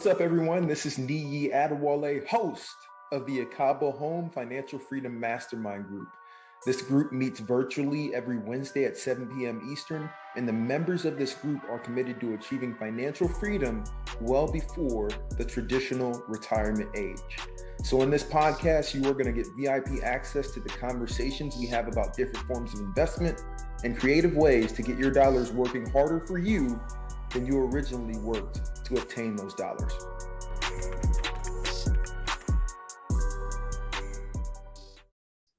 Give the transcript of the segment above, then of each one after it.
What's up, everyone? This is Niyi Adewale, host of the Akaba Home Financial Freedom Mastermind Group. This group meets virtually every Wednesday at 7 p.m. Eastern, and the members of this group are committed to achieving financial freedom well before the traditional retirement age. So in this podcast, you are going to get VIP access to the conversations we have about different forms of investment and creative ways to get your dollars working harder for you than you originally worked to obtain those dollars.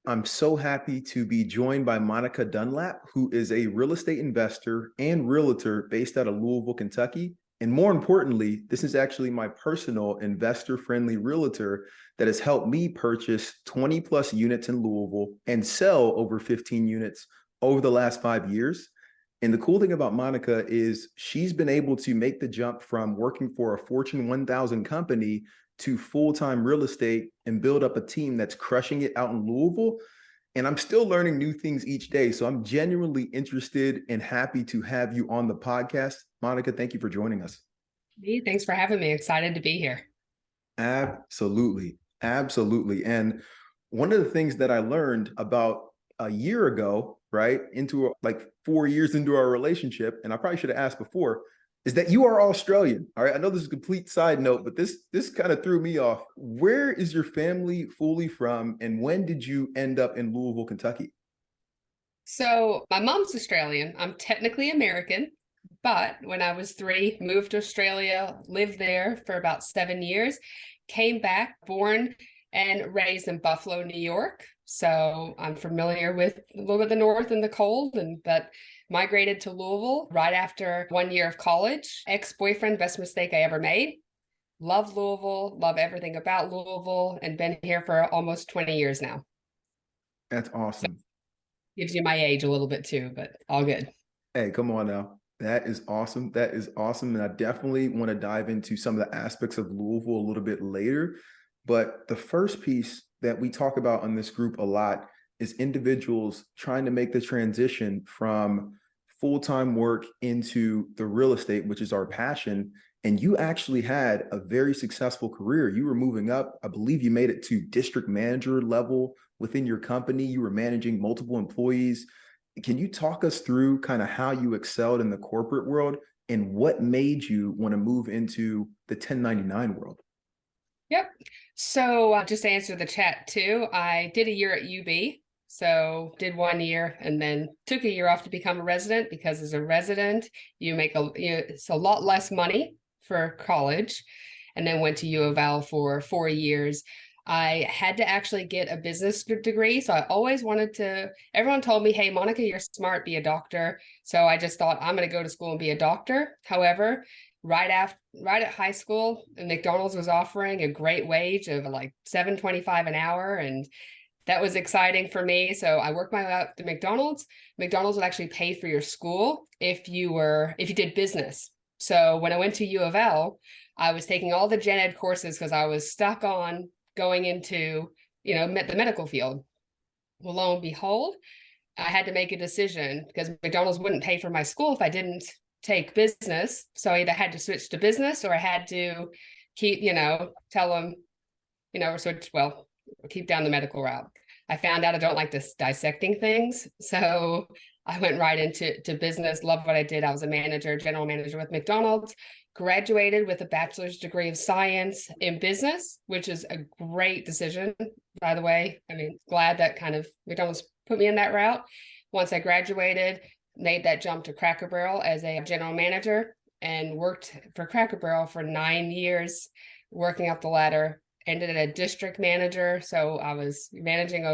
I'm so happy to be joined by Monica Dunlap, who is a real estate investor and realtor based out of Louisville, Kentucky. And more importantly, this is actually my personal investor-friendly realtor that has helped me purchase 20 plus units in Louisville and sell over 15 units over the last 5 years. And the cool thing about Monica is she's been able to make the jump from working for a Fortune 1000 company to full-time real estate and build up a team that's crushing it out in Louisville. And I'm still learning new things each day. So I'm genuinely interested and happy to have you on the podcast. Monica, thank you for joining us. Thanks for having me. Excited to be here. Absolutely. Absolutely. And one of the things that I learned about a year ago, right, into like 4 years into our relationship, and I probably should have asked before, is that you are Australian. All right. I know this is a complete side note, but this kind of threw me off. Where is your family fully from, and when did you end up in Louisville, Kentucky? So my mom's Australian. I'm technically American, but when I was 3, moved to Australia, lived there for about 7 years, came back, born and raised in Buffalo, New York. So I'm familiar with a little bit of the north and the cold, but migrated to Louisville right after 1 year of college. Ex-boyfriend, best mistake I ever made. Love Louisville, love everything about Louisville, and been here for almost 20 years now. That's awesome. So gives you my age a little bit too, but all good. Hey, come on now. That is awesome. That is awesome. And I definitely want to dive into some of the aspects of Louisville a little bit later. But the first piece that we talk about on this group a lot is individuals trying to make the transition from full-time work into the real estate, which is our passion. And you actually had a very successful career. You were moving up. I believe you made it to district manager level within your company. You were managing multiple employees. Can you talk us through kind of how you excelled in the corporate world and what made you want to move into the 1099 world? Yep. So just to answer the chat too, I did a year at UB. So did 1 year and then took a year off to become a resident, because as a resident, you make it's a lot less money for college, and then went to U of L for 4 years. I had to actually get a business degree. So I always wanted to, everyone told me, hey, Monica, you're smart, be a doctor. So I just thought I'm going to go to school and be a doctor. However, right at high school, McDonald's was offering a great wage of like $7.25 an hour. And that was exciting for me. So I worked my way up to McDonald's. McDonald's would actually pay for your school if you did business. So when I went to U of L, I was taking all the gen ed courses because I was stuck on going into, the medical field. Well, lo and behold, I had to make a decision because McDonald's wouldn't pay for my school if I didn't take business. So I either had to switch to business, or I had to keep, tell them, keep down the medical route. I found out I don't like this dissecting things. So I went right into business, loved what I did. I was a general manager with McDonald's, graduated with a bachelor's degree of science in business, which is a great decision, by the way. I mean, glad that kind of McDonald's put me in that route. Once I graduated, made that jump to Cracker Barrel as a general manager and worked for Cracker Barrel for 9 years, working up the ladder. Ended at a district manager. So I was managing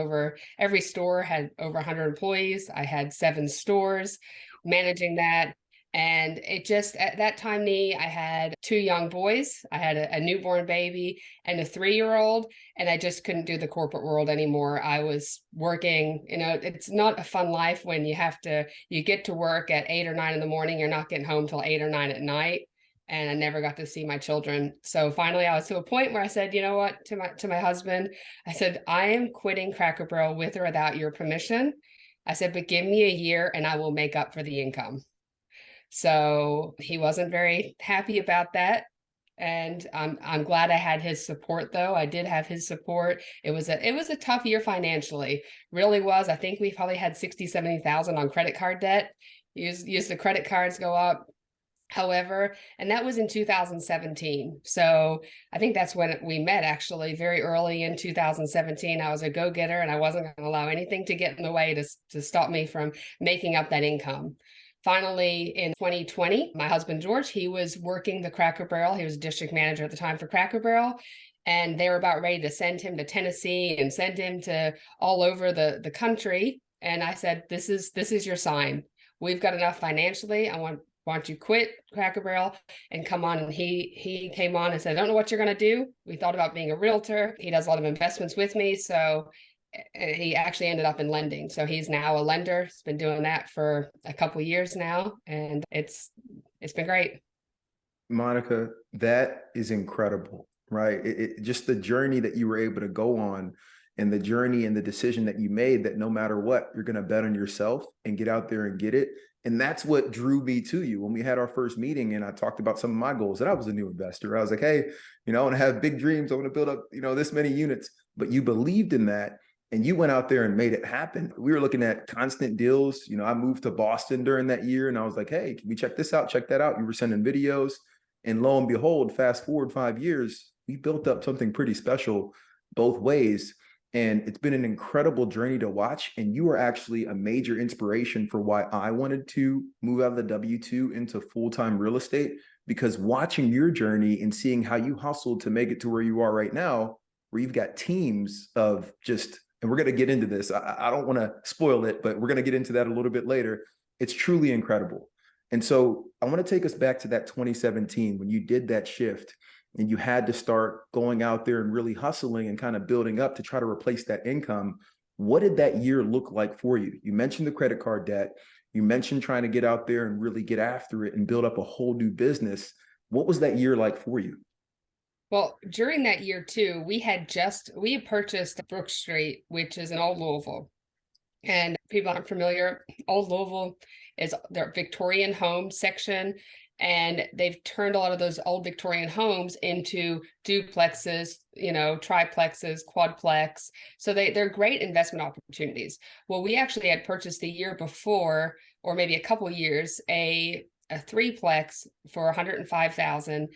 every store had over 100 employees. I had 7 stores, managing that. And it just, at that time, I had 2 young boys. I had a newborn baby and a 3-year-old, and I just couldn't do the corporate world anymore. I was working, it's not a fun life when you get to work at 8 or 9 in the morning. You're not getting home till 8 or 9 at night. And I never got to see my children. So finally I was to a point where I said, you know what, to my husband, I said, I am quitting Cracker Barrel with or without your permission. I said, but give me a year and I will make up for the income. So he wasn't very happy about that. And I'm glad I had his support though. I did have his support. It was a tough year financially. Really was. I think we probably had 70,000 on credit card debt. Use the credit cards go up. However, and that was in 2017. So I think that's when we met, actually, very early in 2017. I was a go-getter and I wasn't going to allow anything to get in the way to stop me from making up that income. Finally, in 2020, my husband, George, he was working the Cracker Barrel. He was district manager at the time for Cracker Barrel. And they were about ready to send him to Tennessee and send him to all over the country. And I said, this is your sign. We've got enough financially. I want you to quit Cracker Barrel and come on. And he came on and said, I don't know what you're going to do. We thought about being a realtor. He does a lot of investments with me. So he actually ended up in lending. So he's now a lender. He's been doing that for a couple of years now. And it's been great. Monica, that is incredible, right? Just the journey that you were able to go on, and the journey and the decision that you made, that no matter what, you're going to bet on yourself and get out there and get it. And that's what drew me to you. When we had our first meeting and I talked about some of my goals, that I was a new investor. I was like, hey, I want to have big dreams. I want to build up, this many units. But you believed in that and you went out there and made it happen. We were looking at constant deals. I moved to Boston during that year and I was like, hey, can we check this out? Check that out. You were sending videos. And lo and behold, fast forward 5 years, we built up something pretty special both ways. And it's been an incredible journey to watch. And you are actually a major inspiration for why I wanted to move out of the W-2 into full-time real estate, because watching your journey and seeing how you hustled to make it to where you are right now, where you've got teams of just, and we're going to get into this. I don't want to spoil it, but we're going to get into that a little bit later. It's truly incredible. And so I want to take us back to that 2017 when you did that shift and you had to start going out there and really hustling and kind of building up to try to replace that income. What did that year look like for you? You mentioned the credit card debt. You mentioned trying to get out there and really get after it and build up a whole new business. What was that year like for you? Well, during that year too, we had purchased Brook Street, which is in Old Louisville. And people aren't familiar, Old Louisville is their Victorian home section. And they've turned a lot of those old Victorian homes into duplexes, triplexes, quadplex. So they're great investment opportunities. Well, we actually had purchased the year before, or maybe a couple of years, a threeplex for 105,000,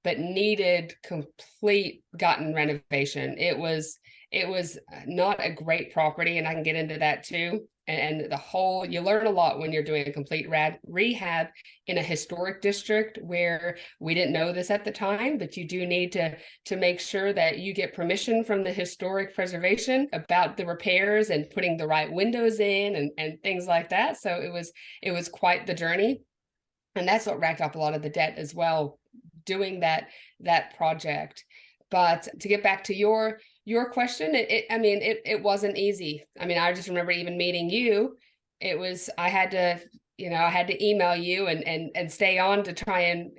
but needed complete gotten renovation. It was not a great property, and I can get into that too. And you learn a lot when you're doing a complete rehab in a historic district, where we didn't know this at the time, but you do need to make sure that you get permission from the historic preservation about the repairs and putting the right windows in and things like that. So it was quite the journey. And that's what racked up a lot of the debt as well, doing that project. But to get back to your question, it wasn't easy. I just remember even meeting you. I had to email you and stay on to try and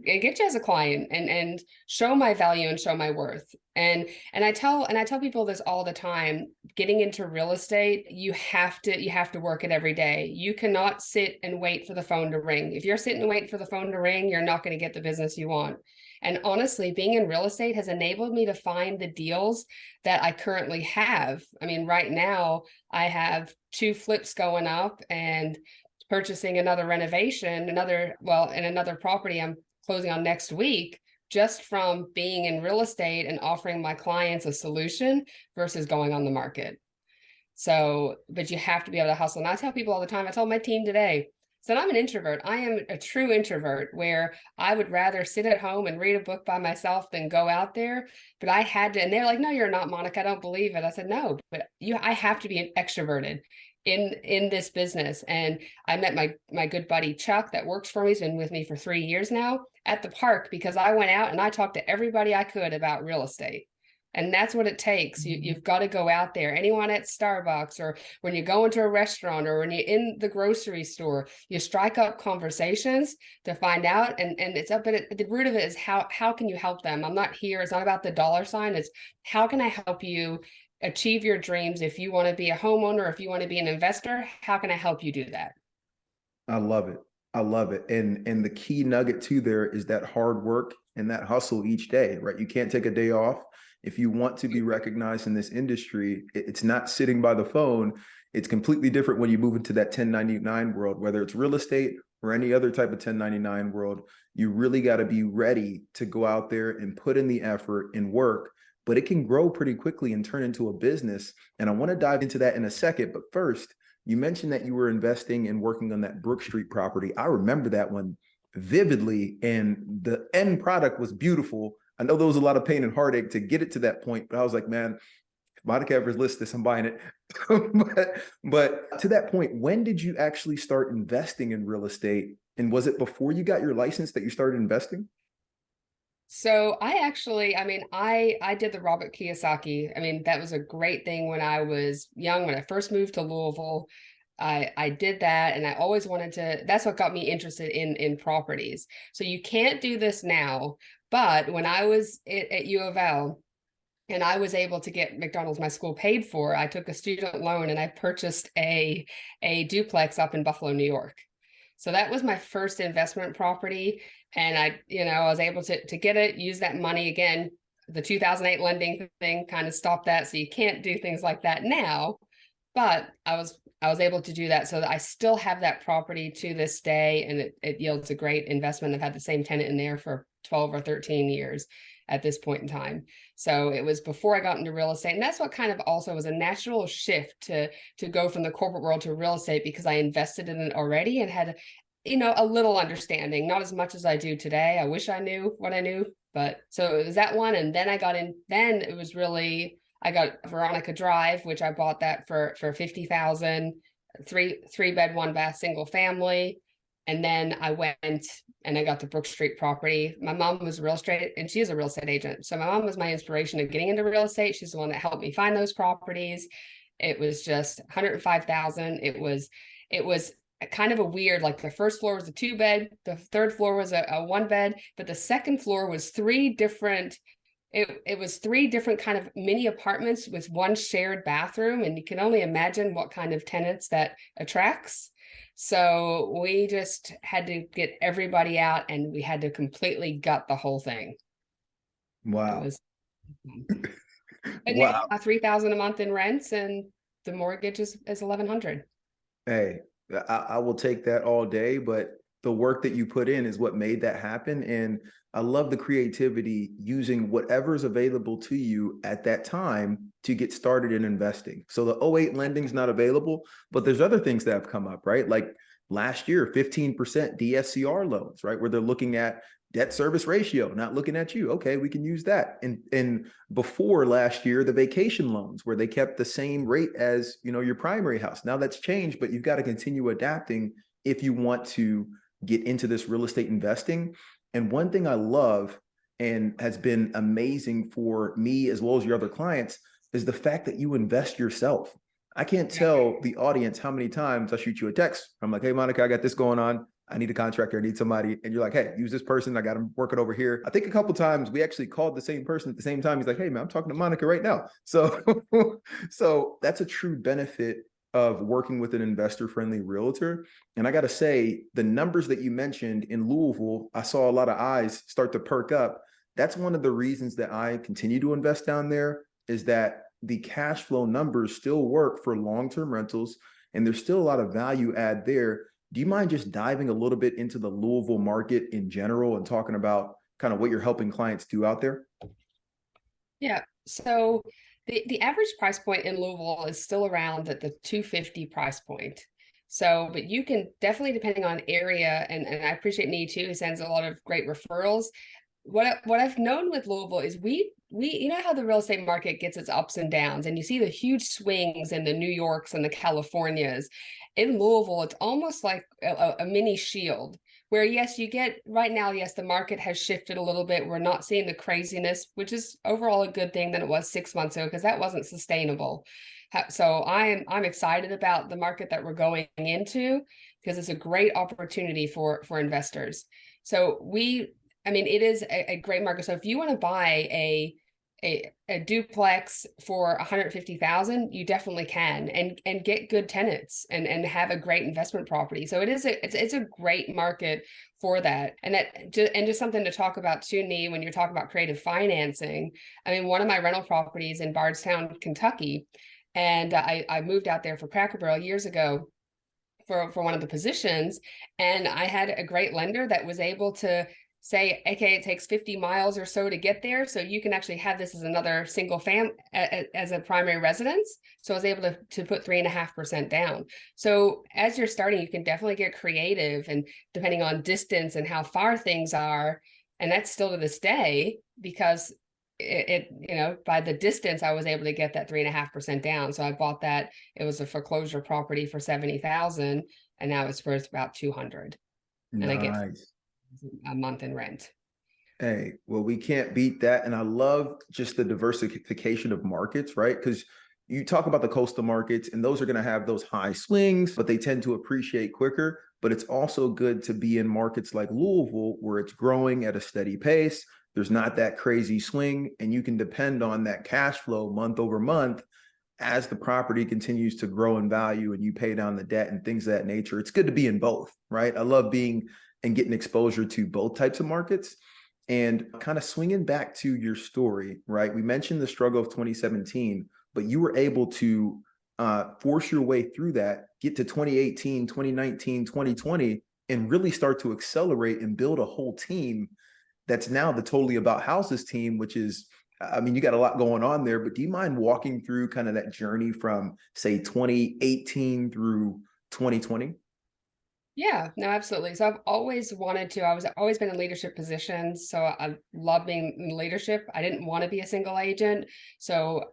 get you as a client and show my value and show my worth. And I tell people this all the time. Getting into real estate, you have to work it every day. You cannot sit and wait for the phone to ring. If you're sitting and waiting for the phone to ring, you're not going to get the business you want. And honestly, being in real estate has enabled me to find the deals that I currently have. Right now I have 2 flips going up and purchasing another renovation, another property I'm closing on next week, just from being in real estate and offering my clients a solution versus going on the market. So, but you have to be able to hustle. And I tell people all the time, I told my team today, so I'm an introvert. I am a true introvert, where I would rather sit at home and read a book by myself than go out there. But I had to, and they're like, no, you're not, Monica. I don't believe it. I said, no, but I have to be extroverted in this business. And I met my good buddy, Chuck, that works for me. He's been with me for 3 years now, at the park, because I went out and I talked to everybody I could about real estate. And that's what it takes. You've got to go out there. Anyone at Starbucks, or when you go into a restaurant, or when you're in the grocery store, you strike up conversations to find out. And it's up at the root of it is how can you help them? I'm not here. It's not about the dollar sign. It's how can I help you achieve your dreams? If you want to be a homeowner, if you want to be an investor, how can I help you do that? I love it. I love it. And the key nugget too there is that hard work and that hustle each day, right? You can't take a day off. If you want to be recognized in this industry, it's not sitting by the phone. It's completely different when you move into that 1099 world, whether it's real estate or any other type of 1099 world. You really got to be ready to go out there and put in the effort and work, but it can grow pretty quickly and turn into a business. And I want to dive into that in a second. But first, you mentioned that you were investing and working on that Brook Street property. I remember that one vividly, and the end product was beautiful. I know there was a lot of pain and heartache to get it to that point, but I was like, man, if Monica ever lists this, I'm buying it. but to that point, when did you actually start investing in real estate? And was it before you got your license that you started investing? So I did the Robert Kiyosaki. I mean, that was a great thing when I was young. When I first moved to Louisville, I did that, and I always wanted to. That's what got me interested in properties. So you can't do this now, but when I was at U of L, and I was able to get McDonald's, my school, paid for, I took a student loan and I purchased a duplex up in Buffalo, New York. So that was my first investment property. And I was able to get it, use that money again. The 2008 lending thing kind of stopped that. So you can't do things like that now. But I was able to do that, so that I still have that property to this day, and it yields a great investment. I've had the same tenant in there for 12 or 13 years at this point in time. So it was before I got into real estate. And that's what kind of also was a natural shift to go from the corporate world to real estate, because I invested in it already and had, a little understanding, not as much as I do today. I wish I knew what I knew, but so it was that one. And then then it was really, I got Veronica Drive, which I bought that for 50,000, three bed, one bath, single family. And then I went and I got the Brook Street property. My mom was a real estate, and she's a real estate agent. So my mom was my inspiration of getting into real estate. She's the one that helped me find those properties. It was just 105,000. It was kind of a weird, like the first floor was a 2-bed, the third floor was a 1-bed, but the second floor was it was 3 different kind of mini apartments with one shared bathroom, and you can only imagine what kind of tenants that attracts. So we just had to get everybody out, and we had to completely gut the whole thing. It Wow. was, and Wow. now 3,000 a month in rents, and the mortgage is 1,100. Hey, I will take that all day, but the work that you put in is what made that happen. And I love the creativity using whatever's available to you at that time to get started in investing. So the '08 lending is not available, but there's other things that have come up, right? Like last year, 15% DSCR loans, right? Where they're looking at debt service ratio, not looking at you. Okay, we can use that. And before last year, the vacation loans where they kept the same rate as, your primary house. Now that's changed, but you've got to continue adapting if you want to get into this real estate investing. And one thing I love and has been amazing for me as well as your other clients is the fact that you invest yourself. I can't tell the audience how many times I shoot you a text. I'm like, hey, Monica, I got this going on. I need a contractor. I need somebody. And you're like, hey, use this person. I got him working over here. I think a couple of times we actually called the same person at the same time. He's like, hey, man, I'm talking to Monica right now. So, so that's a true benefit of working with an investor-friendly realtor. And I got to say, the numbers that you mentioned in Louisville, I saw a lot of eyes start to perk up. That's one of the reasons that I continue to invest down there, is that the cash flow numbers still work for long-term rentals, and there's still a lot of value add there. Do you mind just diving a little bit into the Louisville market in general and talking about kind of what you're helping clients do out there? Yeah. So the average price point in Louisville is still around the 250 price point. So, but you can definitely, depending on area, and I appreciate Me Too, who sends a lot of great referrals. What I've known with Louisville is we how the real estate market gets its ups and downs, and you see the huge swings in the New Yorks and the Californias. In Louisville, it's almost like a mini shield, where yes, you get right now, yes, the market has shifted a little bit. We're not seeing the craziness, which is overall a good thing than it was 6 months ago, because that wasn't sustainable. So I'm excited about the market that we're going into, because it's a great opportunity for investors. So it is a great market. So if you want to buy a duplex for 150,000, you definitely can, and get good tenants and have a great investment property. So it's a great market for that. And just something to talk about too, Nee, when you're talking about creative financing. I mean, one of my rental properties in Bardstown, Kentucky, and I moved out there for Cracker Barrel years ago for one of the positions, and I had a great lender that was able to say, okay, it takes 50 miles or so to get there, so you can actually have this as another single as a primary residence. So I was able to put 3.5% down. So as you're starting, you can definitely get creative, and depending on distance and how far things are, and that's still to this day, because by the distance, I was able to get that 3.5% down. So I bought that. It was a foreclosure property for 70,000, and now it's worth about 200. And I get Nice. a month in rent. Hey, well, we can't beat that. And I love just the diversification of markets, right? Because you talk about the coastal markets, and those are going to have those high swings, but they tend to appreciate quicker. But it's also good to be in markets like Louisville, where it's growing at a steady pace. There's not that crazy swing, and you can depend on that cash flow month over month as the property continues to grow in value and you pay down the debt and things of that nature. It's good to be in both, right? I love being and getting exposure to both types of markets. And kind of swinging back to your story, right? We mentioned the struggle of 2017, but you were able to force your way through that, get to 2018, 2019, 2020, and really start to accelerate and build a whole team that's now the Totally About Houses team, which is, I mean, you got a lot going on there, but do you mind walking through kind of that journey from, say, 2018 through 2020? Yeah, no, absolutely. So I've always wanted to, always been in leadership positions. So I love being in leadership. I didn't want to be a single agent. So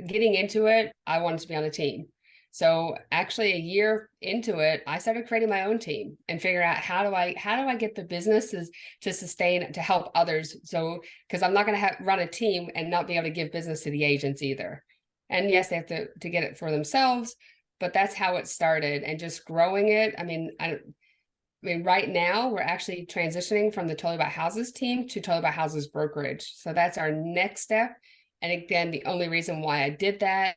getting into it, I wanted to be on a team. So actually a year into it, I started creating my own team and figure out how do I get the businesses to sustain, to help others. So, because I'm not going to run a team and not be able to give business to the agents either. And yes, they have to get it for themselves, but that's how it started, and just growing it. I mean, right now we're actually transitioning from the Totally About Houses team to Totally About Houses brokerage. So that's our next step. And again, the only reason why I did that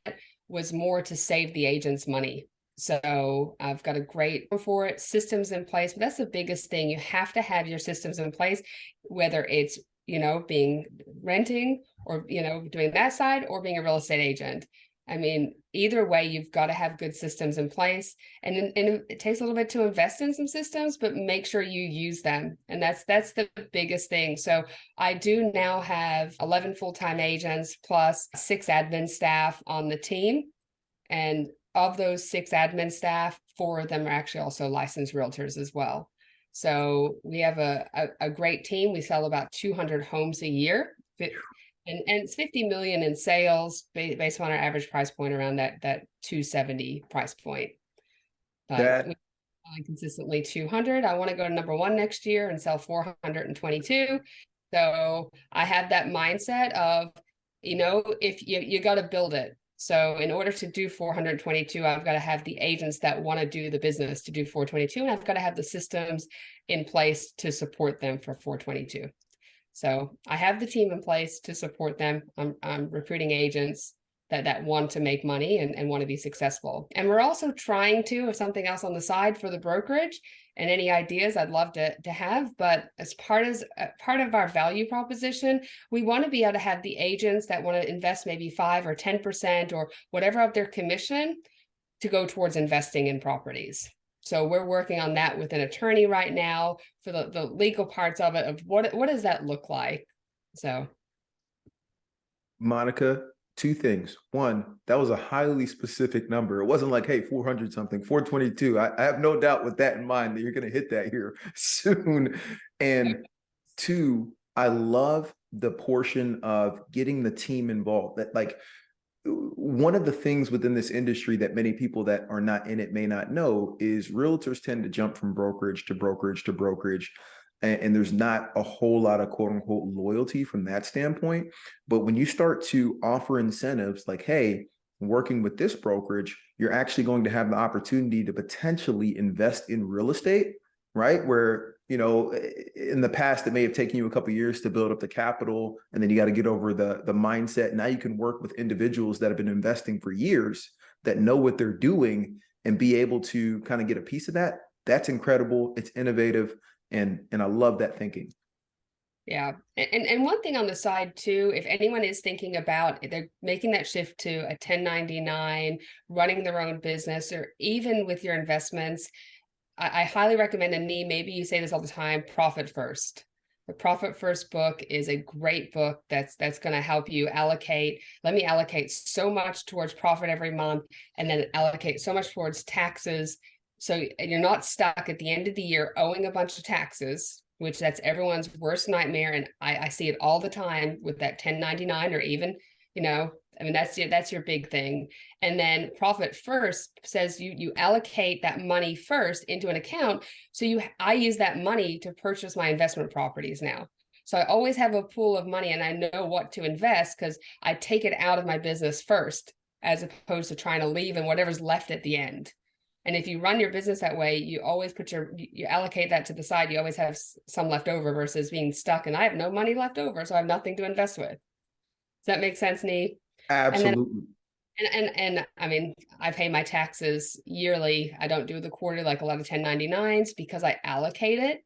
was more to save the agents money. So I've got a great for it, systems in place, but that's the biggest thing. You have to have your systems in place, whether it's, being renting or, doing that side, or being a real estate agent. I mean, either way, you've got to have good systems in place, and it takes a little bit to invest in some systems, but make sure you use them. And that's the biggest thing. So I do now have 11 full-time agents plus 6 admin staff on the team. And of those 6 admin staff, 4 of them are actually also licensed realtors as well. So we have a great team. We sell about 200 homes a year. And it's 50 million in sales based on our average price point around that 270 price point. But we consistently 200. I want to go to number 1 next year and sell 422. So I have that mindset of, if you got to build it. So in order to do 422, I've got to have the agents that want to do the business to do 422, and I've got to have the systems in place to support them for 422. So I have the team in place to support them. I'm recruiting agents that want to make money and want to be successful. And we're also trying to have something else on the side for the brokerage, and any ideas I'd love to have. But as part of our value proposition, we want to be able to have the agents that want to invest maybe 5 or 10% or whatever of their commission to go towards investing in properties. So we're working on that with an attorney right now for the legal parts of it, of what does that look like? So, Monica, 2 things. 1, that was a highly specific number. It wasn't like, hey, 400 something, 422. I have no doubt with that in mind that you're going to hit that here soon. And 2, I love the portion of getting the team involved. That, like, one of the things within this industry that many people that are not in it may not know is realtors tend to jump from brokerage to brokerage to brokerage. And there's not a whole lot of quote unquote loyalty from that standpoint. But when you start to offer incentives like, hey, working with this brokerage, you're actually going to have the opportunity to potentially invest in real estate, right? Where in the past, it may have taken you a couple of years to build up the capital, and then you got to get over the mindset. Now you can work with individuals that have been investing for years that know what they're doing and be able to kind of get a piece of that. That's incredible. It's innovative. And I love that thinking. Yeah. And one thing on the side too, if anyone is thinking about they're making that shift to a 1099, running their own business, or even with your investments, I highly recommend, and maybe you say this all the time, Profit First. The Profit First book is a great book that's going to help you allocate. Let me allocate so much towards profit every month, and then allocate so much towards taxes. So you're not stuck at the end of the year owing a bunch of taxes, which that's everyone's worst nightmare. And I see it all the time with that 1099, or even, that's your big thing. And then Profit First says you allocate that money first into an account. So I use that money to purchase my investment properties now. So I always have a pool of money, and I know what to invest because I take it out of my business first, as opposed to trying to leave and whatever's left at the end. And if you run your business that way, you always you allocate that to the side. You always have some left over versus being stuck. And I have no money left over, so I have nothing to invest with. Does that make sense, Nee? Absolutely. And I mean, I pay my taxes yearly. I don't do the quarter like a lot of 1099s because I allocate it.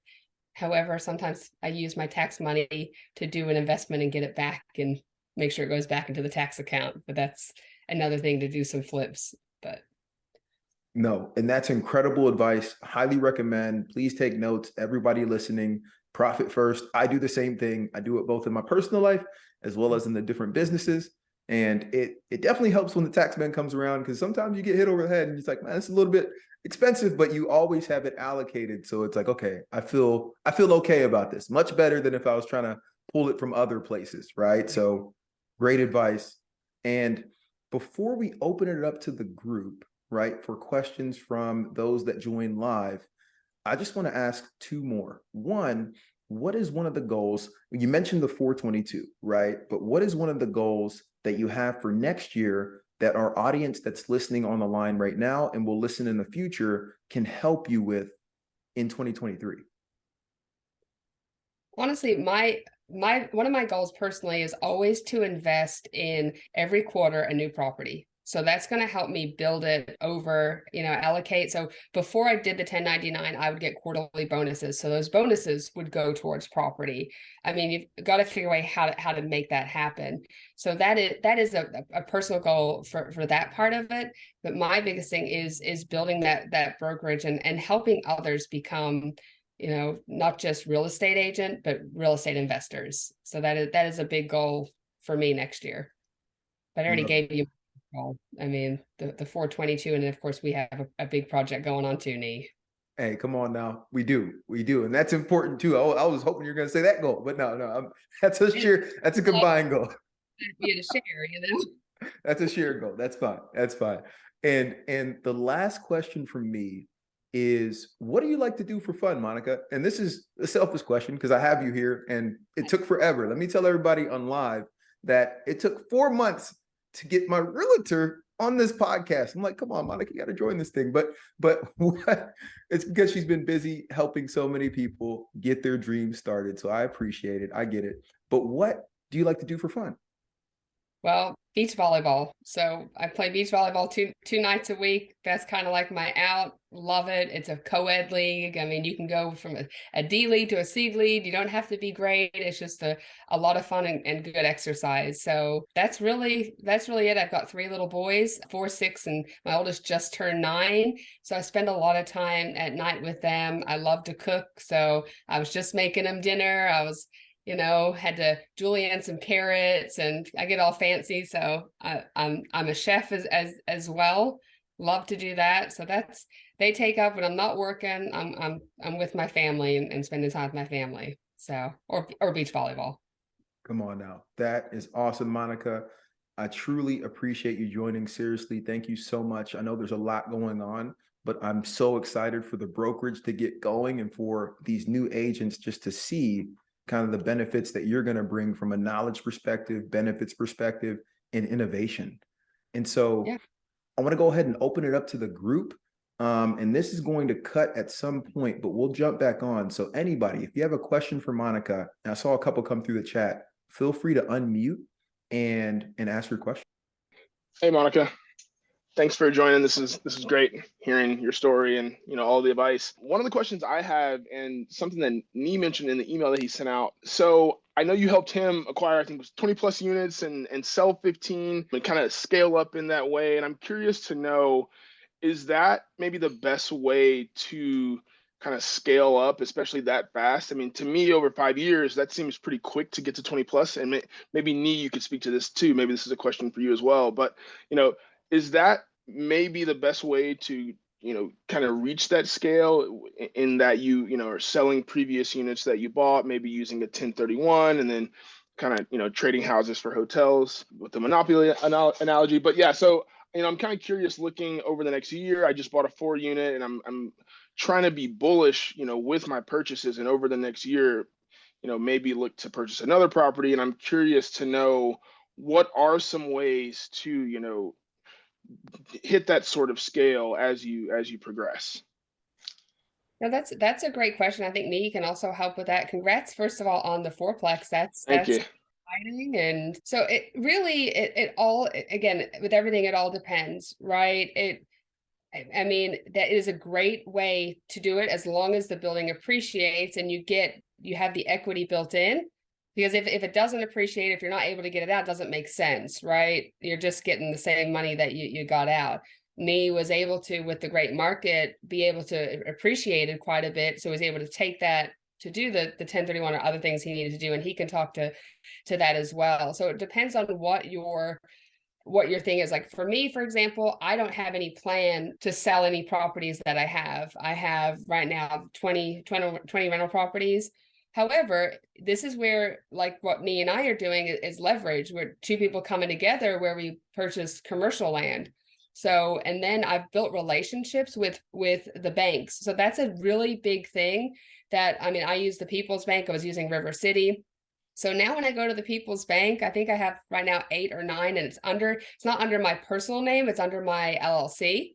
However, sometimes I use my tax money to do an investment and get it back and make sure it goes back into the tax account. But that's another thing, to do some flips. But no, and that's incredible advice. Highly recommend. Please take notes. Everybody listening, Profit First. I do the same thing. I do it both in my personal life as well as in the different businesses. And it definitely helps when the tax man comes around, because sometimes you get hit over the head and it's like, man, it's a little bit expensive, but you always have it allocated. So it's like, okay, I feel okay about this. Much better than if I was trying to pull it from other places, right? So great advice. And before we open it up to the group, right, for questions from those that join live, I just want to ask two more. One, what is one of the goals? You mentioned the 422, right? But what is one of the goals that you have for next year that our audience that's listening on the line right now and will listen in the future can help you with in 2023? Honestly, one of my goals personally is always to invest in every quarter a new property. So that's going to help me build it over, allocate. So before I did the 1099, I would get quarterly bonuses. So those bonuses would go towards property. I mean, you've got to figure out how to make that happen. So that is a personal goal for that part of it. But my biggest thing is building that brokerage and helping others become, not just real estate agent, but real estate investors. So that is a big goal for me next year. But I already gave you. I mean, the 422, and of course we have a big project going on too, Nee. Hey, come on now. We do. And that's important too. I was hoping you're going to say that goal, but no, that's a combined goal. Be to share, That's a shared goal. That's fine. And the last question from me is, what do you like to do for fun, Monica? And this is a selfish question because I have you here and it took forever. Let me tell everybody on live that it took 4 months to get my realtor on this podcast. I'm like, come on, Monica, you got to join this thing. But what? It's because she's been busy helping so many people get their dreams started. So I appreciate it. I get it. But what do you like to do for fun? Well, beach volleyball. So I play beach volleyball two nights a week. That's kind of like my out. Love it. It's a co-ed league. I mean, you can go from a D league to a C league. You don't have to be great. It's just a lot of fun and good exercise. So that's really it. I've got 3 little boys, 4, 6, and my oldest just turned 9. So I spend a lot of time at night with them. I love to cook. So I was just making them dinner. I was had to julienne some carrots, and I get all fancy. So I'm a chef as well. Love to do that. So they take up when I'm not working. I'm with my family and spending time with my family. So or beach volleyball. Come on now. That is awesome, Monica. I truly appreciate you joining. Seriously, thank you so much. I know there's a lot going on, but I'm so excited for the brokerage to get going and for these new agents just to see kind of the benefits that you're going to bring from a knowledge perspective, benefits perspective, and innovation. And so I want to go ahead and open it up to the group. And this is going to cut at some point, but we'll jump back on. So anybody, if you have a question for Monica, and I saw a couple come through the chat, feel free to unmute and ask your question. Hey, Monica. Thanks for joining. This is great hearing your story and all the advice. One of the questions I have, and something that Nee mentioned in the email that he sent out. So I know you helped him acquire, I think it was 20 plus units and sell 15 and kind of scale up in that way. And I'm curious to know, is that maybe the best way to kind of scale up, especially that fast? I mean, to me, over 5 years, that seems pretty quick to get to 20 plus. And maybe Nee, you could speak to this too. Maybe this is a question for you as well. But is that maybe the best way to kind of reach that scale, in that you are selling previous units that you bought, maybe using a 1031 and then kind of trading houses for hotels with the monopoly analogy? But yeah, so I'm kind of curious, looking over the next year. I just bought a 4 unit and I'm trying to be bullish with my purchases, and over the next year maybe look to purchase another property. And I'm curious to know, what are some ways to hit that sort of scale as you progress? No, that's a great question. I think Nee can also help with that. Congrats, first of all, on the fourplex. That's Thank you. exciting. And so it really, it all, again, with everything, it all depends, right? I mean, that is a great way to do it, as long as the building appreciates and you have the equity built in. Because if it doesn't appreciate, if you're not able to get it out, it doesn't make sense, right? You're just getting the same money that you got out. Nee was able to, with the great market, be able to appreciate it quite a bit. So he was able to take that to do the 1031 or other things he needed to do. And he can talk to that as well. So it depends on what your thing is. Like for me, for example, I don't have any plan to sell any properties that I have. I have right now 20 rental properties. However, this is where, like what Nee and I are doing, is leverage. We're two people coming together where we purchase commercial land. So, and then I've built relationships with the banks. So that's a really big thing that, I mean, I use the People's Bank. I was using River City. So now when I go to the People's Bank, I think I have right now 8 or 9, and it's not under my personal name, it's under my LLC.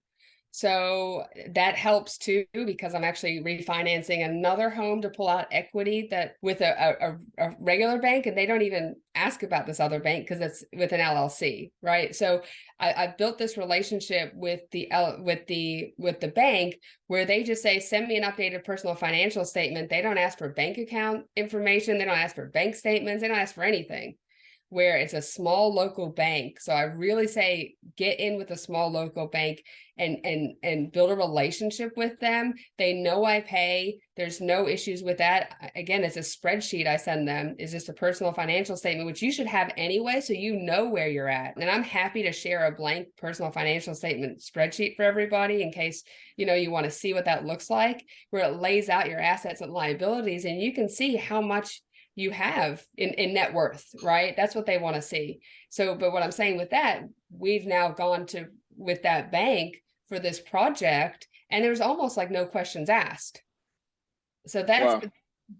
So that helps too, because I'm actually refinancing another home to pull out equity that with a regular bank, and they don't even ask about this other bank because it's with an LLC, right? So I've built this relationship with the bank, where they just say, send me an updated personal financial statement. They don't ask for bank account information. They don't ask for bank statements. They don't ask for anything. Where it's a small local bank. So I really say, get in with a small local bank and build a relationship with them. They know I pay. There's no issues with that. Again, it's a spreadsheet I send them. Is just a personal financial statement, which you should have anyway, so you know where you're at. And I'm happy to share a blank personal financial statement spreadsheet for everybody in case you want to see what that looks like, where it lays out your assets and liabilities, and you can see how much you have in net worth, right? That's what they want to see. So, but what I'm saying with that, we've now gone with that bank for this project, and there's almost like no questions asked. So that's Wow. the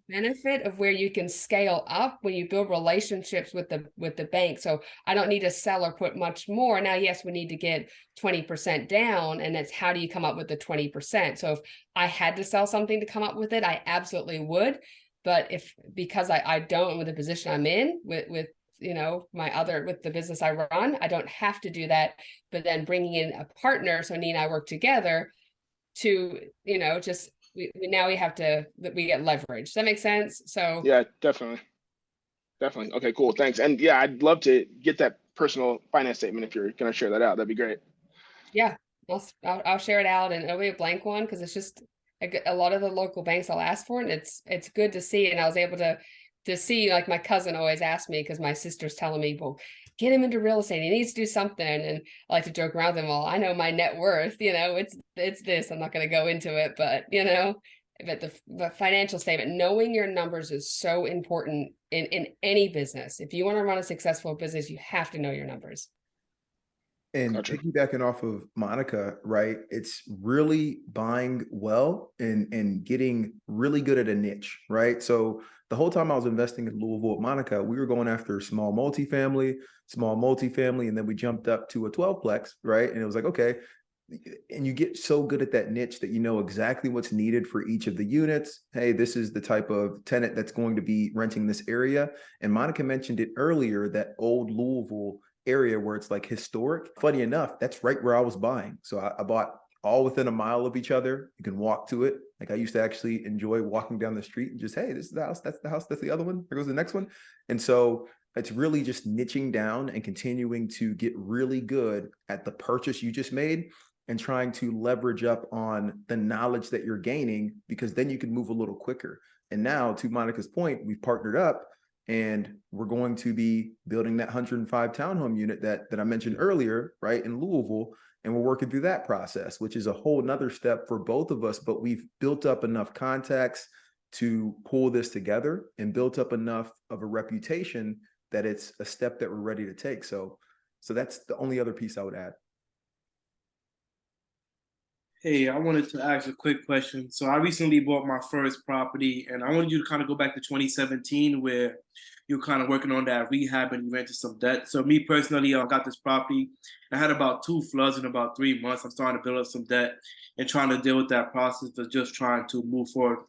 benefit of where you can scale up when you build relationships with the bank. So I don't need to sell or put much more. Now, yes, we need to get 20% down, and it's how do you come up with the 20%? So if I had to sell something to come up with it, I absolutely would. But because I don't, with the position I'm in with with the business I run, I don't have to do that. But then bringing in a partner, so Nee and I work together to, now we get leverage. Does that make sense? So Yeah, definitely. Okay, cool. Thanks. And yeah, I'd love to get that personal finance statement if you're going to share that out. That'd be great. Yeah, I'll share it out, and it'll be a blank one because it's just a lot of the local banks I'll ask for, and it's good to see. And I was able to see, like my cousin always asked me, because my sister's telling me, well, get him into real estate. He needs to do something. And I like to joke around with them, well, I know my net worth, it's this. I'm not going to go into it, but but the financial statement, knowing your numbers is so important in any business. If you want to run a successful business, you have to know your numbers. And Gotcha. piggybacking off of Monica, right? It's really buying well and getting really good at a niche, right? So the whole time I was investing in Louisville with Monica, we were going after small multifamily, and then we jumped up to a 12plex, right? And it was like, okay, and you get so good at that niche that you know exactly what's needed for each of the units. Hey, this is the type of tenant that's going to be renting this area. And Monica mentioned it earlier, that old Louisville area where it's like historic. Funny enough, that's right where I was buying. So I bought all within a mile of each other. You can walk to it. Like I used to actually enjoy walking down the street and just, hey, this is the house, that's the house, that's the other one, there goes the next one. And so it's really just niching down and continuing to get really good at the purchase you just made and trying to leverage up on the knowledge that you're gaining, because then you can move a little quicker. And now, to Monica's point, we've partnered up and we're going to be building that 105 townhome unit that I mentioned earlier, right, in Louisville. And we're working through that process, which is a whole nother step for both of us. But we've built up enough contacts to pull this together and built up enough of a reputation that it's a step that we're ready to take. So that's the only other piece I would add. Hey, I wanted to ask a quick question. So I recently bought my first property, and I wanted you to kind of go back to 2017 where you're kind of working on that rehab and you ran into some debt. So me personally, I got this property. I had about 2 floods in about 3 months. I'm starting to build up some debt and trying to deal with that process of just trying to move forward.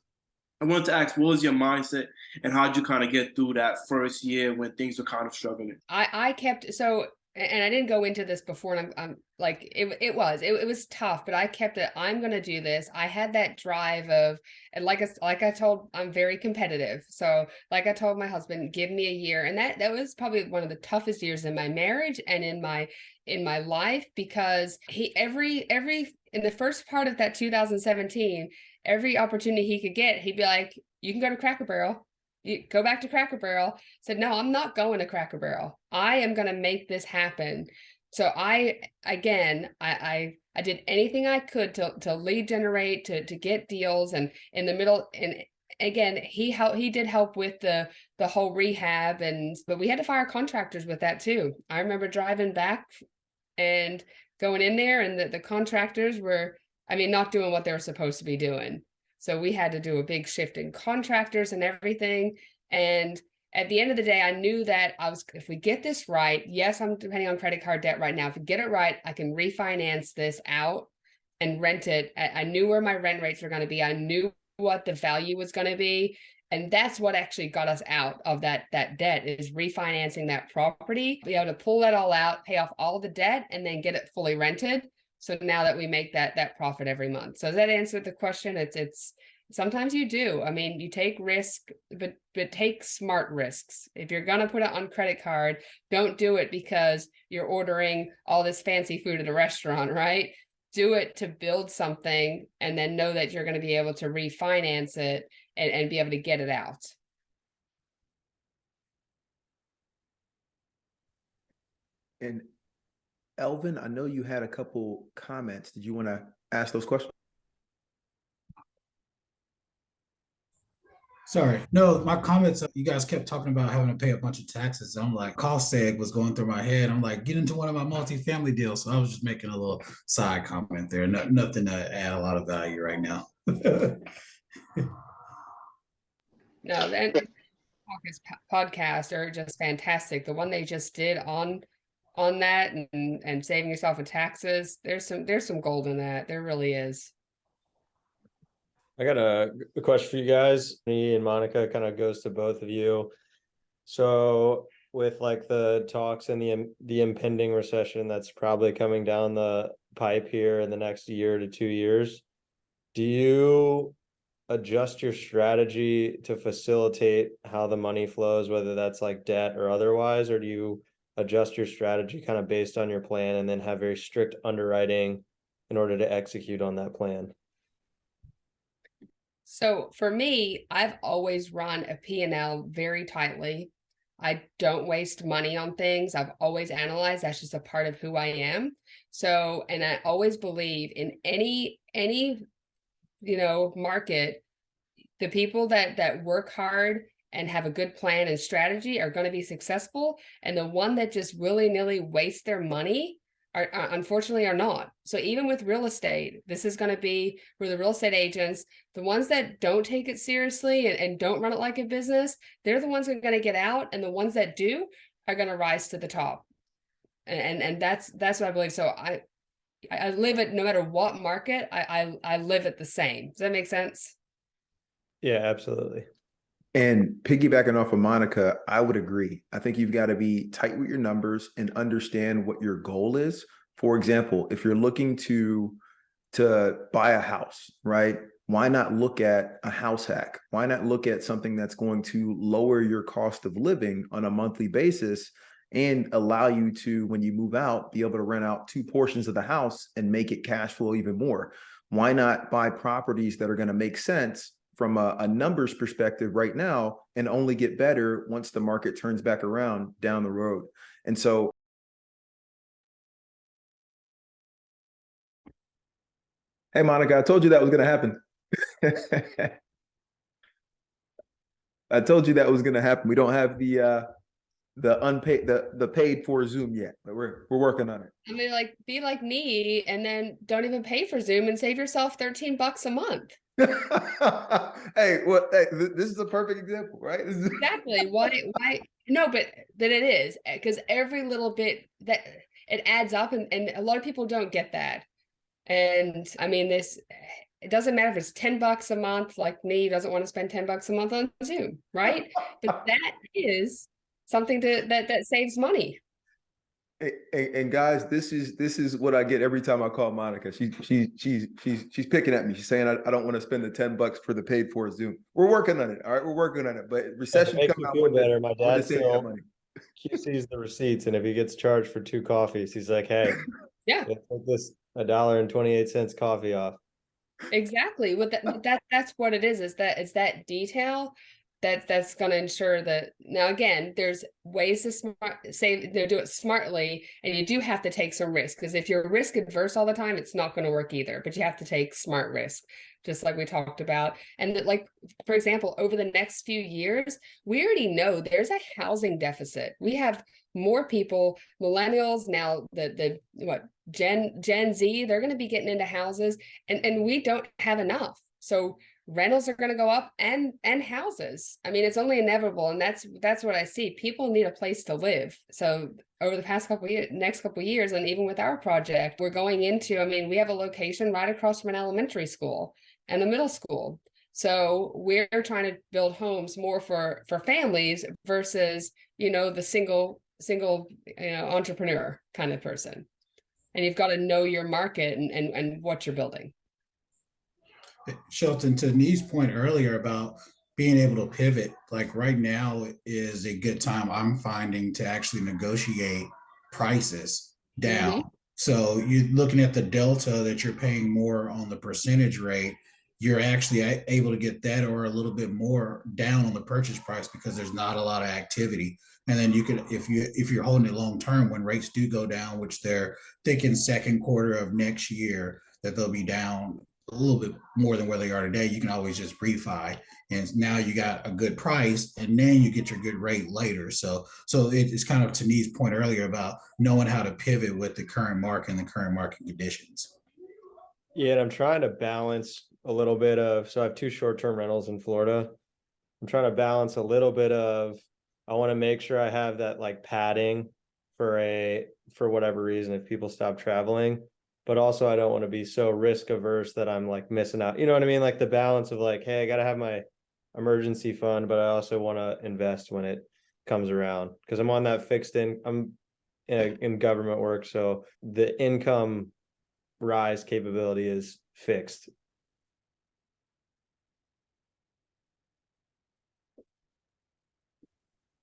I wanted to ask, what was your mindset and how did you kind of get through that first year when things were kind of struggling? I kept, so, and I didn't go into this before, and I'm like, it was tough, but I kept it. I'm going to do this. I had that drive of, and like I told, I'm very competitive. So like I told my husband, give me a year. And that was probably one of the toughest years in my marriage and in my life, because in the first part of that 2017, every opportunity he could get, he'd be like, you can go to Cracker Barrel. You go back to Cracker Barrel. Said, no, I'm not going to Cracker Barrel. I am going to make this happen. So I did anything I could to lead generate, to get deals, and in the middle, and again, he did help with the whole rehab, but we had to fire contractors with that too. I remember driving back and going in there, and the contractors were, not doing what they were supposed to be doing. So we had to do a big shift in contractors and everything. And at the end of the day, I knew that if we get this right, yes, I'm depending on credit card debt right now. If we get it right, I can refinance this out and rent it. I knew where my rent rates were going to be. I knew what the value was going to be. And that's what actually got us out of that debt, is refinancing that property, be able to pull that all out, pay off all the debt, and then get it fully rented. So now that we make that profit every month. So does that answer the question? It's sometimes you do. You take risk, but take smart risks. If you're going to put it on credit card, don't do it because you're ordering all this fancy food at a restaurant, right? Do it to build something and then know that you're going to be able to refinance it and be able to get it out. And Elvin, I know you had a couple comments. Did you want to ask those questions? Sorry. No, my comments, you guys kept talking about having to pay a bunch of taxes. I'm like, cost seg was going through my head. I'm like, get into one of my multifamily deals. So I was just making a little side comment there. Nothing to add a lot of value right now. No, then podcasts are just fantastic. The one they just did on that and saving yourself in taxes, there's some gold in that. There really is. I got a question for you guys. Me and Monica, kind of goes to both of you. So with like the talks and the impending recession that's probably coming down the pipe here in the next year to 2 years, do you adjust your strategy to facilitate how the money flows, whether that's like debt or otherwise, or do you adjust your strategy kind of based on your plan and then have very strict underwriting in order to execute on that plan? So for me, I've always run a P&L very tightly. I don't waste money on things. I've always analyzed. That's just a part of who I am. So, and I always believe in any market, the people that work hard and have a good plan and strategy are going to be successful. And the one that just willy-nilly waste their money are unfortunately are not. So even with real estate, this is going to be where the real estate agents, the ones that don't take it seriously and don't run it like a business, they're the ones that are going to get out, and the ones that do are going to rise to the top. And that's what I believe. So I live it no matter what market, I live it the same. Does that make sense? Yeah, absolutely. And piggybacking off of Monica, I would agree. I think you've got to be tight with your numbers and understand what your goal is. For example, if you're looking to buy a house, right? Why not look at a house hack? Why not look at something that's going to lower your cost of living on a monthly basis and allow you to, when you move out, be able to rent out 2 portions of the house and make it cash flow even more? Why not buy properties that are going to make sense from a numbers perspective right now and only get better once the market turns back around down the road? And so, hey, Monica, I told you that was going to happen. I told you that was going to happen. We don't have the unpaid, the paid for Zoom yet, but we're working on it. I mean, like, be like me and then don't even pay for Zoom and save yourself $13 a month. Hey, well, hey, this is a perfect example, right? Exactly. Why? No, but it is, because every little bit that it adds up, and a lot of people don't get that. And I mean, it doesn't matter if it's $10 a month, like me, doesn't want to spend $10 a month on Zoom, right? But that is something that saves money. And guys, this is what I get every time I call Monica. She's picking at me. She's saying I don't want to spend the $10 for the paid for Zoom. We're working on it. All right, we're working on it. But recession Makes come me out feel when better. My when dad save that still money. QC's the receipts, and if he gets charged for 2 coffees, he's like, "Hey, Yeah, take this $1.28 coffee off." exactly. What that's what it is that it's that detail that's going to ensure that. Now again, there's ways to do it smartly, and you do have to take some risk, because if you're risk adverse all the time, it's not going to work either. But you have to take smart risk, just like we talked about. And that, like, for example, over the next few years, we already know there's a housing deficit. We have more people, millennials now, the what, Gen Z, they're going to be getting into houses, and we don't have enough. So rentals are going to go up, and houses. I mean, it's only inevitable, and that's what I see. People need a place to live. So over the past next couple of years, and even with our project, we're going into, I mean, we have a location right across from an elementary school and a middle school. So we're trying to build homes more for families versus, the single entrepreneur kind of person. And you've got to know your market and what you're building. Shelton, to Nee's point earlier about being able to pivot, like right now is a good time, I'm finding, to actually negotiate prices down. Mm-hmm. So you're looking at the delta that you're paying more on the percentage rate, you're actually able to get that or a little bit more down on the purchase price because there's not a lot of activity. And then you could, if you're holding it long term, when rates do go down, which they're thinking second quarter of next year that they'll be down a little bit more than where they are today, you can always just refi, and now you got a good price, and then you get your good rate later. So it's kind of to Nee's point earlier about knowing how to pivot with the current market and the current market conditions. Yeah, and I'm trying to balance a little bit of, so I have 2 short-term rentals in Florida. I'm trying to balance a little bit of, I want to make sure I have that like padding for whatever reason if people stop traveling, but also I don't want to be so risk averse that I'm like missing out. You know what I mean? Like the balance of like, hey, I got to have my emergency fund, but I also want to invest when it comes around, because I'm on that I'm in government work, so the income rise capability is fixed.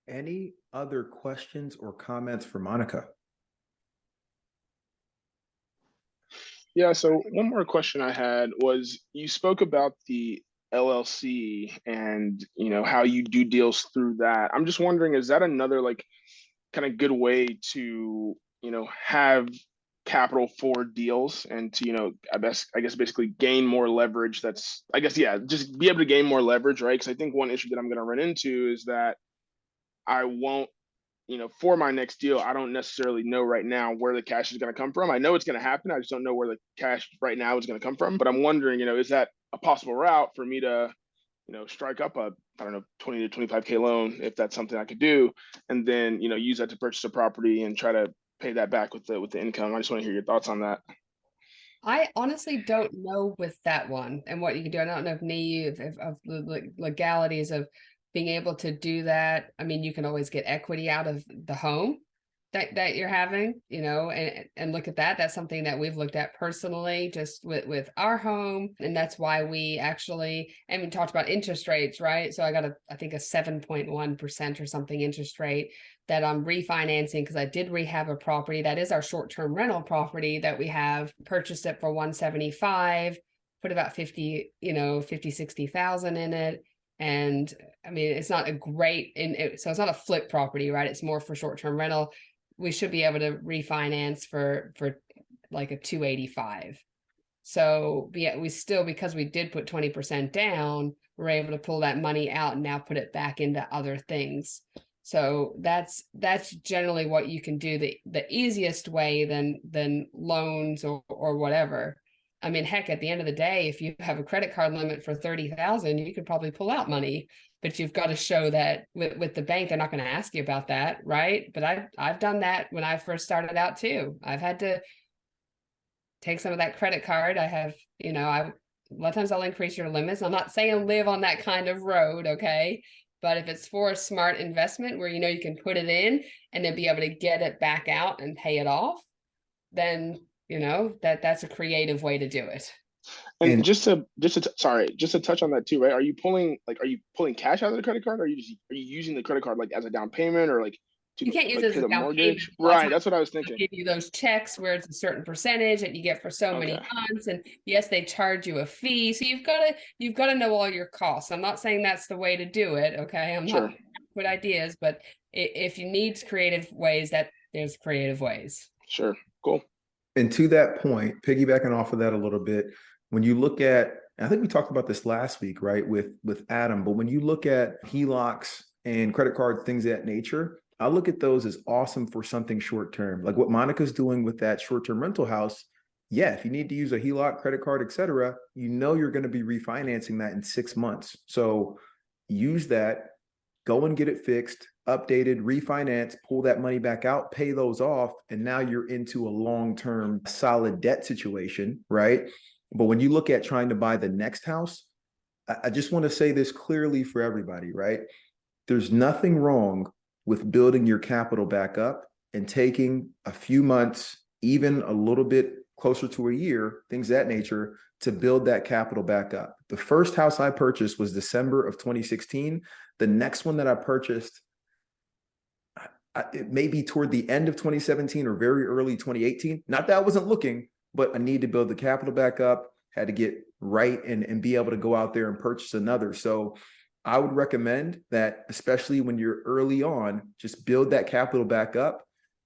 Any other questions or comments for Monica? Yeah, so one more question I had was, you spoke about the LLC and how you do deals through that. I'm just wondering, is that another like kind of good way to have capital for deals and to I guess basically gain more leverage? That's, I guess, yeah, just be able to gain more leverage, right? Because I think one issue that I'm going to run into is that I won't, for my next deal, I don't necessarily know right now where the cash is going to come from. I know it's going to happen. I just don't know where the cash right now is going to come from. But I'm wondering, is that a possible route for me to, strike up a, I don't know, 20 to 25K loan, if that's something I could do, and then, use that to purchase a property and try to pay that back with the income. I just want to hear your thoughts on that. I honestly don't know with that one and what you can do. I don't know if of the legalities of being able to do that. I mean, you can always get equity out of the home that you're having, and look at that. That's something that we've looked at personally, just with our home. And that's why we actually, and we talked about interest rates, right? So I got I think a 7.1% or something interest rate that I'm refinancing because I did rehab a property that is our short-term rental property that we have purchased it for 175, put about 60,000 in it. And I mean, it's not a great, so it's not a flip property, right? It's more for short-term rental. We should be able to refinance for like a 285. So yeah, we still, because we did put 20% down, we're able to pull that money out and now put it back into other things. So that's generally what you can do, the easiest way than loans or whatever. I mean, heck, at the end of the day, if you have a credit card limit for 30,000, you could probably pull out money, but you've got to show that with the bank, they're not going to ask you about that, right? But I've done that when I first started out too. I've had to take some of that credit card. I have, a lot of times I'll increase your limits. I'm not saying live on that kind of road, okay? But if it's for a smart investment where you can put it in and then be able to get it back out and pay it off, then that's a creative way to do it. And just to touch on that too, right? Are you pulling cash out of the credit card? Or are you using the credit card like as a down payment or like to You can't use like it as pay a the down mortgage? payment. Right, that's what I was thinking. They give you those checks where it's a certain percentage that you get for so many months, and yes, they charge you a fee. So you've got to know all your costs. I'm not saying that's the way to do it. Okay, I'm not good ideas, but if you need creative ways, there's creative ways. Sure, cool. And to that point, piggybacking off of that a little bit, when you look at, I think we talked about this last week, right, with Adam, but when you look at HELOCs and credit cards, things of that nature, I look at those as awesome for something short term, like what Monica's doing with that short-term rental house. Yeah, if you need to use a HELOC, credit card, etc., you're going to be refinancing that in 6 months. So use that, go and get it fixed, updated, refinance, pull that money back out, pay those off, and now you're into a long-term solid debt situation, right? But when you look at trying to buy the next house, I just want to say this clearly for everybody, right? There's nothing wrong with building your capital back up and taking a few months, even a little bit closer to a year, things of that nature, to build that capital back up. The first house I purchased was December of 2016. The next one that I purchased, it may be toward the end of 2017 or very early 2018. Not that I wasn't looking, but I need to build the capital back up, had to get right and be able to go out there and purchase another. So I would recommend that, especially when you're early on, just build that capital back up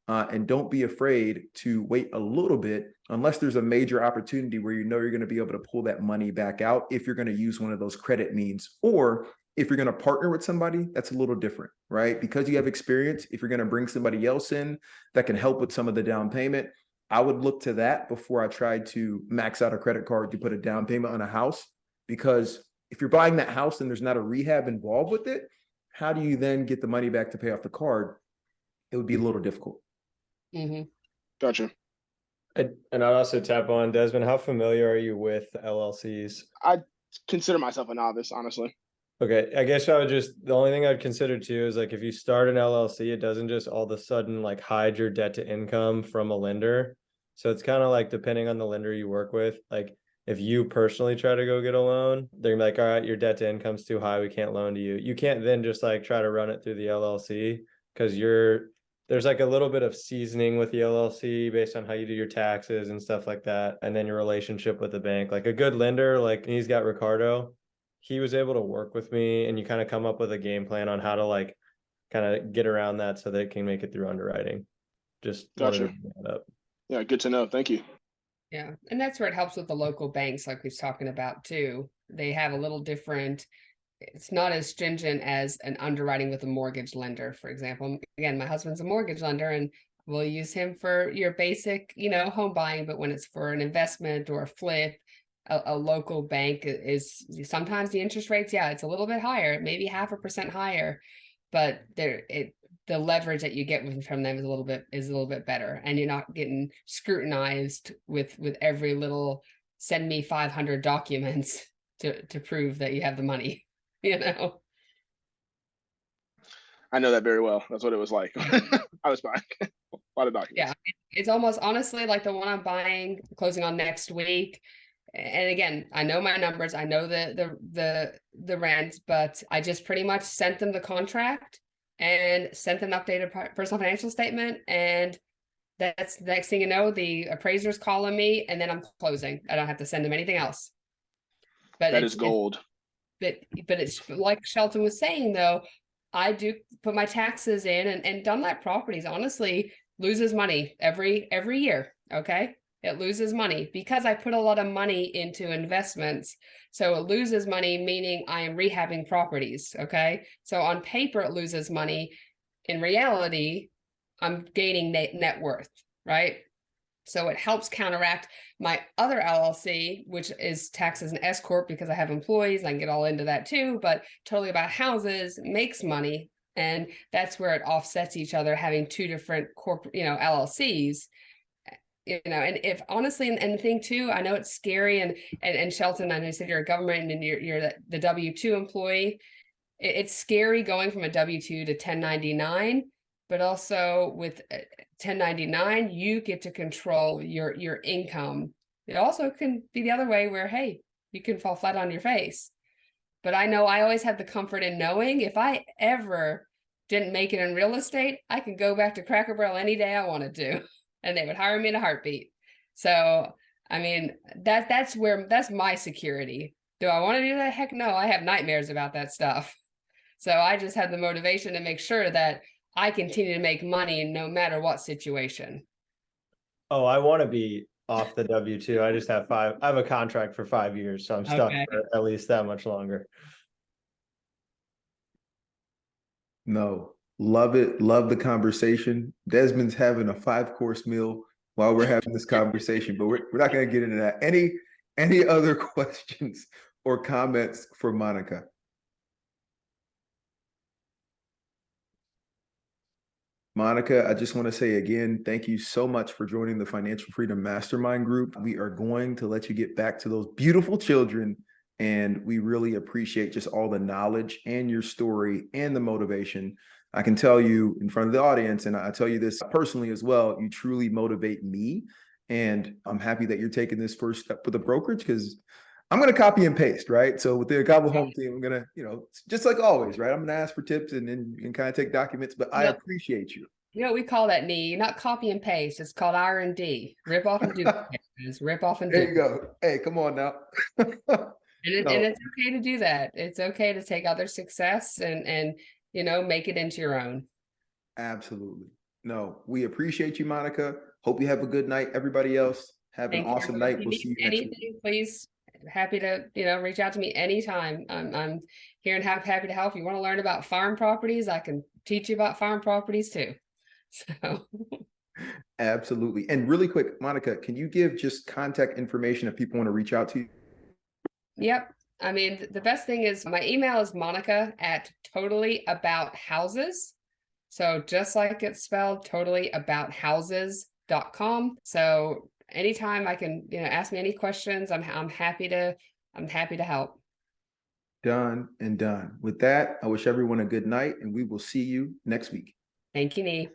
and don't be afraid to wait a little bit unless there's a major opportunity where you're going to be able to pull that money back out if you're going to use one of those credit means, or if you're going to partner with somebody, that's a little different, right? Because you have experience, if you're going to bring somebody else in that can help with some of the down payment, I would look to that before I tried to max out a credit card to put a down payment on a house. Because if you're buying that house and there's not a rehab involved with it, how do you then get the money back to pay off the card? It would be a little difficult. Mm-hmm. Gotcha. And I'd also tap on, Desmond, how familiar are you with LLCs? I consider myself a novice, honestly. Okay, I guess the only thing I'd consider too is like if you start an LLC, it doesn't just all of a sudden like hide your debt to income from a lender. So it's kind of like depending on the lender you work with, like if you personally try to go get a loan, they're gonna be like, all right, your debt to income's too high, we can't loan to you. You can't then just like try to run it through the LLC because there's like a little bit of seasoning with the LLC based on how you do your taxes and stuff like that. And then your relationship with the bank, like a good lender, like he's got Ricardo, he was able to work with me and you kind of come up with a game plan on how to like kind of get around that so they can make it through underwriting. Just gotcha. Wanted to bring that up. Yeah, good to know. Thank you. Yeah. And that's where it helps with the local banks, like we was talking about too. They have a little different, it's not as stringent as an underwriting with a mortgage lender, for example. Again, my husband's a mortgage lender and we'll use him for your basic, home buying, but when it's for an investment or a flip, a local bank is sometimes the interest rates, it's a little bit higher, maybe 0.5% higher, but the leverage that you get from them is a little bit better, and you're not getting scrutinized with every little send me 500 documents to prove that you have the money, you know. I know that very well. That's what it was like. I was buying a lot of documents. Yeah, it's almost honestly like the one I'm buying, closing on next week. And again, I know my numbers, I know the rent, but I just pretty much sent them the contract and sent them an updated personal financial statement, and that's the next thing you know, the appraiser's calling me, and then I'm closing. I don't have to send them anything else. But that is gold. But it's like Shelton was saying, though, I do put my taxes in, and Dunlap Properties honestly loses money every year. Okay, it loses money because I put a lot of money into investments. So it loses money, meaning I am rehabbing properties. Okay, so on paper it loses money. In reality, I'm gaining net worth, right? So it helps counteract my other LLC, which is taxed as an S corp because I have employees. I can get all into that too, but totally about houses, makes money, and that's where it offsets each other, having two different corporate, LLCs. And if honestly, and the thing too, I know it's scary, and Shelton, I know you said you're a government and you're the W-2 employee. It's scary going from a W-2 to 1099, but also with 1099, you get to control your income. It also can be the other way where, hey, you can fall flat on your face. But I know I always have the comfort in knowing if I ever didn't make it in real estate, I could go back to Cracker Barrel any day I wanted to, and they would hire me in a heartbeat. So, I mean, that's my security. Do I want to do that? Heck no, I have nightmares about that stuff. So I just have the motivation to make sure that I continue to make money no matter what situation. Oh, I want to be off the W-2. I have a contract for 5 years, so I'm stuck for at least that much longer. No, love it. Love the conversation. Desmond's having a 5-course meal while we're having this conversation, but we're not going to get into that. Any other questions or comments for Monica? Monica, I just want to say again, thank you so much for joining the Financial Freedom Mastermind group. We are going to let you get back to those beautiful children, and we really appreciate just all the knowledge and your story and the motivation. I can tell you in front of the audience, and I tell you this personally as well, you truly motivate me, and I'm happy that you're taking this first step with the brokerage, because I'm going to copy and paste, right? So with the Cabo Home team, I'm going to, just like always, right? I'm going to ask for tips and then you can kind of take documents, but I appreciate you. We call that knee, not copy and paste. It's called R&D. Rip off and duplicate. It's rip off and duplicate. There you go. Hey, come on now. And it's okay to do that. It's okay to take other success and make it into your own. Absolutely. No, we appreciate you, Monica. Hope you have a good night. Everybody else, have an awesome night. We'll see you next week. Please, happy to reach out to me anytime. I'm here and happy to help. You want to learn about farm properties, I can teach you about farm properties too. So absolutely. And really quick, Monica, can you give just contact information if people want to reach out to you? Yep. I mean, the best thing is my email is monica@totallybouthouses. So just like it's spelled, totallybouthouses.com. So anytime I can, ask me any questions, I'm happy to help. Done and done. With that, I wish everyone a good night, and we will see you next week. Thank you, Nee.